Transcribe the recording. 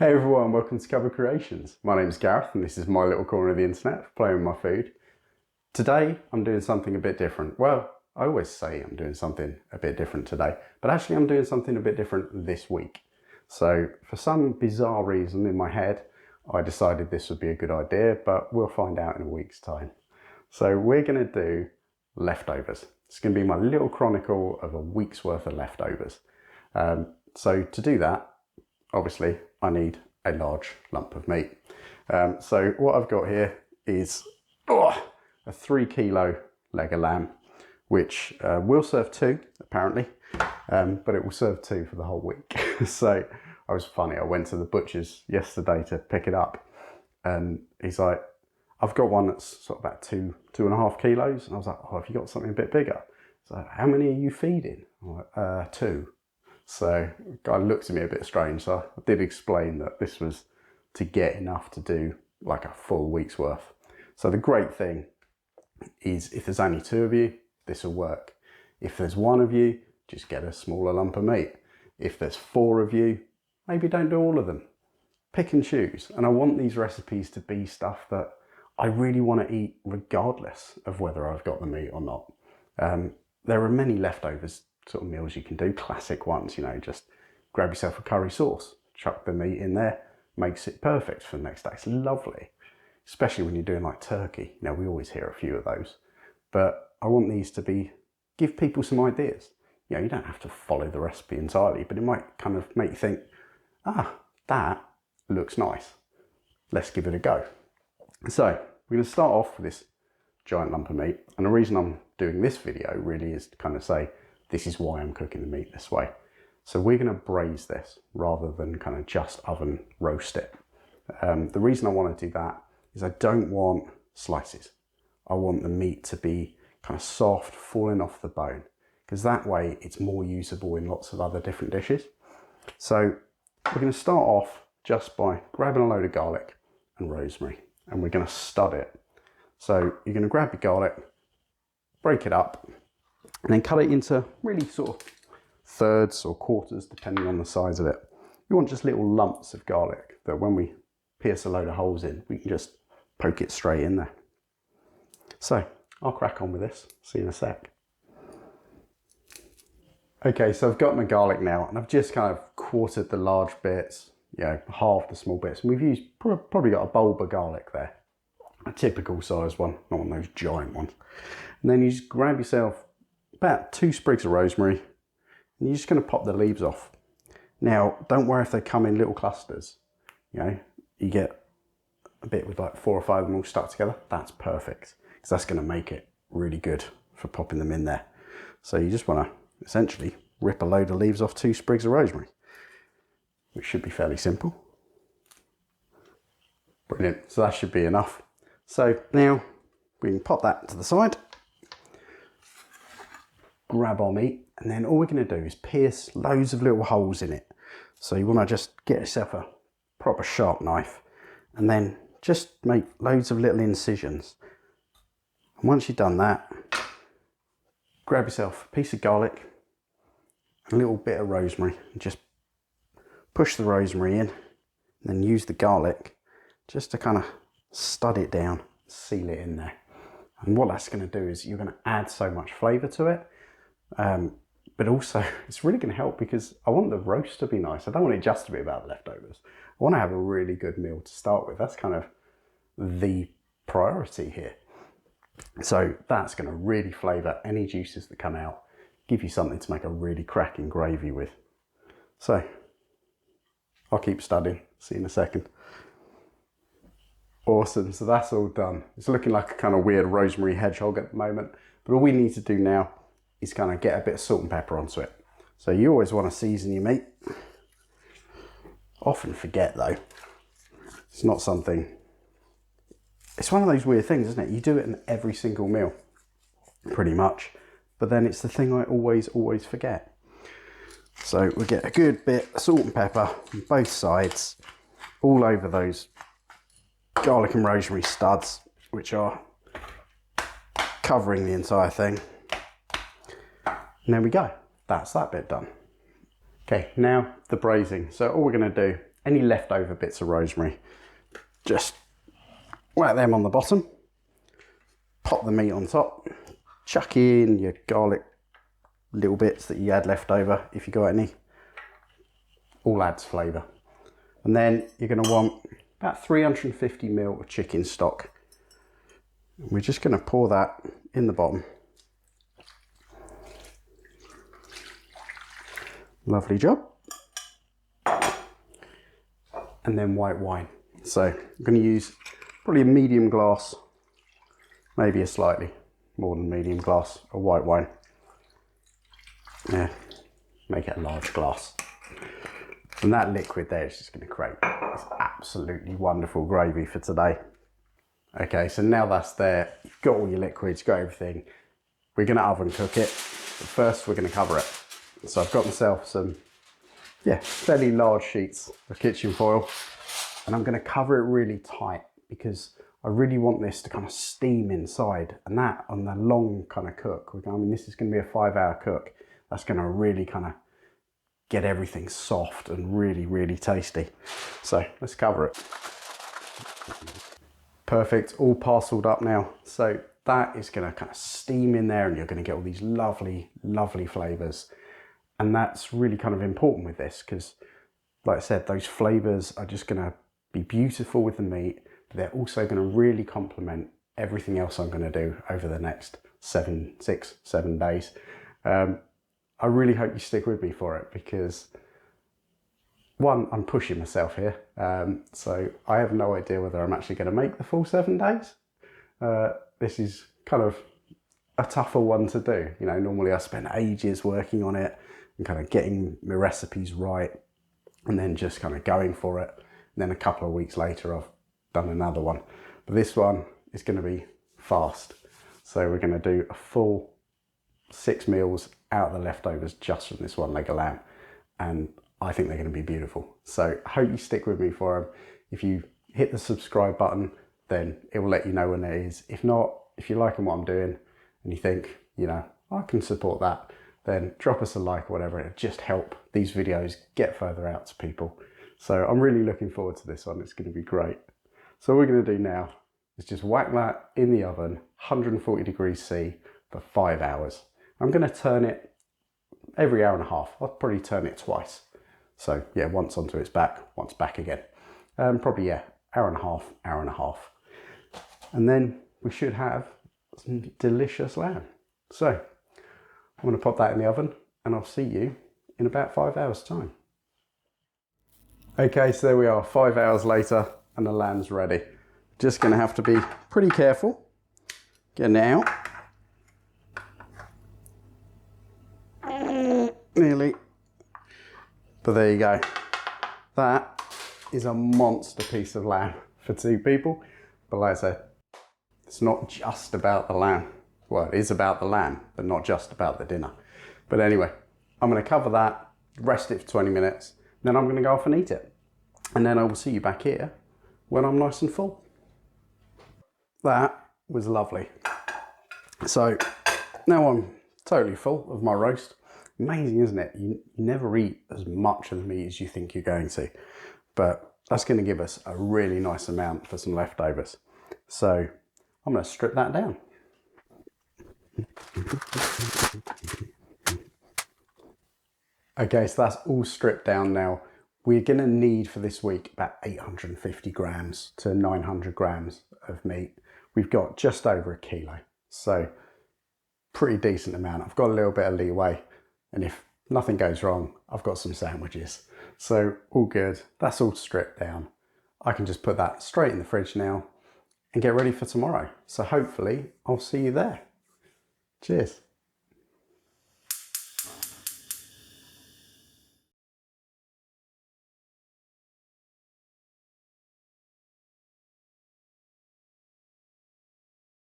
Hey everyone, welcome to Cupboard Creations. My name is Gareth and this is my little corner of the internet for playing with my food. Today I'm doing something a bit different. Well, I always say I'm doing something a bit different today, but actually I'm doing something a bit different this week. So for some bizarre reason in my head, I decided this would be a good idea, but we'll find out in a week's time. So we're going to do leftovers. It's going to be my little chronicle of a week's worth of leftovers. So to do that, obviously I need a large lump of meat. So what I've got here is a 3 kilo leg of lamb, which will serve 2 apparently, but it will serve 2 for the whole week. So I was funny, I went to the butcher's yesterday to pick it up and he's like, I've got one that's sort of about 2.5 kilos. And I was like, oh, have you got something a bit bigger? So how many are you feeding? I'm like, 2. So the guy looked at me a bit strange. So I did explain that this was to get enough to do like a full week's worth. So the great thing is if there's only 2 of you, this will work. If there's 1 of you, just get a smaller lump of meat. If there's 4 of you, maybe don't do all of them. Pick and choose. And I want these recipes to be stuff that I really want to eat regardless of whether I've got the meat or not. There are many leftovers sort of meals you can do, classic ones, you know, just grab yourself a curry sauce, chuck the meat in there, makes it perfect for the next day. It's lovely, especially when you're doing like turkey. You know, we always hear a few of those, but I want these to give people some ideas. You know, you don't have to follow the recipe entirely, but it might kind of make you think, that looks nice. Let's give it a go. So we're going to start off with this giant lump of meat. And the reason I'm doing this video really is to kind of say, this is why I'm cooking the meat this way. So we're going to braise this rather than kind of just oven roast it. The reason I want to do that is I don't want slices. I want the meat to be kind of soft, falling off the bone, because that way it's more usable in lots of other different dishes. So we're going to start off just by grabbing a load of garlic and rosemary, and we're going to stud it. So you're going to grab your garlic, break it up, and then cut it into really sort of thirds or quarters, depending on the size of it. You want just little lumps of garlic that when we pierce a load of holes in, we can just poke it straight in there. So I'll crack on with this. See you in a sec. Okay, so I've got my garlic now, and I've just kind of quartered the large bits, you know, half the small bits. And we've used, probably got a bulb of garlic there. A typical size one, not one of those giant ones. And then you just grab yourself about 2 sprigs of rosemary, and you're just going to pop the leaves off. Now, don't worry if they come in little clusters. You know, you get a bit with like 4 or 5 of them all stuck together. That's perfect, because that's going to make it really good for popping them in there. So you just want to essentially rip a load of leaves off 2 sprigs of rosemary, which should be fairly simple. Brilliant. So that should be enough. So now we can pop that to the side, grab our meat, and then all we're going to do is pierce loads of little holes in it. So you want to just get yourself a proper sharp knife and then just make loads of little incisions. And once you've done that, grab yourself a piece of garlic, a little bit of rosemary, and just push the rosemary in, and then use the garlic just to kind of stud it down, seal it in there. And what that's going to do is you're going to add so much flavour to it. But also it's really going to help because I want the roast to be nice. I don't want it just to be about leftovers. I want to have a really good meal to start with. That's kind of the priority here. So that's going to really flavour any juices that come out, give you something to make a really cracking gravy with. So I'll keep studying. See you in a second. Awesome, so that's all done. It's looking like a kind of weird rosemary hedgehog at the moment, but all we need to do now is kind of get a bit of salt and pepper onto it. So you always want to season your meat. Often forget though. It's not something, it's one of those weird things, isn't it? You do it in every single meal, pretty much, but then it's the thing I always forget. So we get a good bit of salt and pepper on both sides, all over those garlic and rosemary studs, which are covering the entire thing. And there we go, that's that bit done. Okay, now the braising. So all we're going to do any leftover bits of rosemary, just whack them on the bottom, pop the meat on top, chuck in your garlic little bits that you had left over if you got any. All adds flavour. And then you're going to want about 350 ml of chicken stock. We're just going to pour that in the bottom. Lovely job. And then white wine. So I'm going to use probably a medium glass, maybe a slightly more than medium glass of white wine. Yeah, make it a large glass. And that liquid there is just going to create this absolutely wonderful gravy for today. Okay, so now that's there, you've got all your liquids, got everything. We're going to oven cook it, but first we're going to cover it. So I've got myself some, fairly large sheets of kitchen foil, and I'm going to cover it really tight because I really want this to kind of steam inside, and that on the long kind of cook, I mean this is going to be a 5-hour cook, that's going to really kind of get everything soft and really, really tasty. So let's cover it. Perfect, all parceled up now. So that is going to kind of steam in there and you're going to get all these lovely, lovely flavours. And that's really kind of important with this because, like I said, those flavours are just going to be beautiful with the meat, but they're also going to really complement everything else I'm going to do over the next 6, 7 days. I really hope you stick with me for it because, one, I'm pushing myself here. So I have no idea whether I'm actually going to make the full 7 days. This is kind of a tougher one to do. You know, normally I spend ages working on it and kind of getting my recipes right and then just kind of going for it. And then a couple of weeks later, I've done another one. But this one is going to be fast. So we're going to do a full 6 meals out of the leftovers just from this one leg of lamb. And I think they're going to be beautiful. So I hope you stick with me for them. If you hit the subscribe button, then it will let you know when it is. If not, if you're liking what I'm doing and you think, you know, I can support that, then drop us a like or whatever. It'll just help these videos get further out to people. So I'm really looking forward to this one. It's going to be great. So what we're going to do now is just whack that in the oven, 140 degrees C for 5 hours. I'm going to turn it every hour and a half. I'll probably turn it twice. So yeah, once onto its back, once back again. Probably, yeah, hour and a half. And then we should have some delicious lamb. So I'm going to pop that in the oven and I'll see you in about 5 hours time. Okay, so there we are, 5 hours later and the lamb's ready. Just going to have to be pretty careful getting it out. Nearly. But there you go. That is a monster piece of lamb for 2 people. But like I said, it's not just about the lamb. Well, it is about the lamb, but not just about the dinner. But anyway, I'm going to cover that, rest it for 20 minutes, then I'm going to go off and eat it. And then I will see you back here when I'm nice and full. That was lovely. So now I'm totally full of my roast. Amazing, isn't it? You never eat as much of the meat as you think you're going to. But that's going to give us a really nice amount for some leftovers. So I'm going to strip that down. Okay, so that's all stripped down now. We're going to need for this week about 850 grams to 900 grams of meat. We've got just over 1 kilo. So pretty decent amount. I've got a little bit of leeway. And if nothing goes wrong, I've got some sandwiches. So all good. That's all stripped down. I can just put that straight in the fridge now and get ready for tomorrow. So hopefully I'll see you there. Cheers.